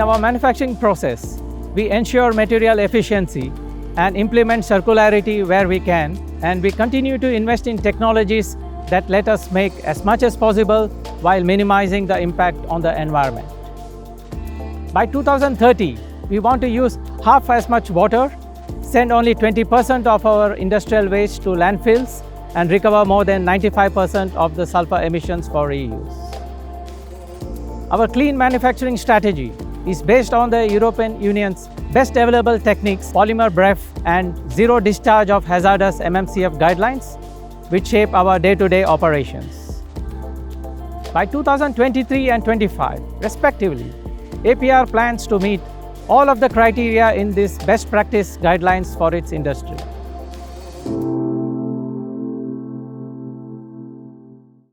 In our manufacturing process, we ensure material efficiency and implement circularity where we can, and we continue to invest in technologies that let us make as much as possible while minimizing the impact on the environment. By 2030, we want to use half as much water, send only 20% of our industrial waste to landfills, and recover more than 95% of the sulfur emissions for reuse. Our clean manufacturing strategy is based on the European Union's best available techniques, polymer BREF, and zero discharge of hazardous MMCF guidelines, which shape our day-to-day operations. By 2023 and 25, respectively, APR plans to meet all of the criteria in these best practice guidelines for its industry.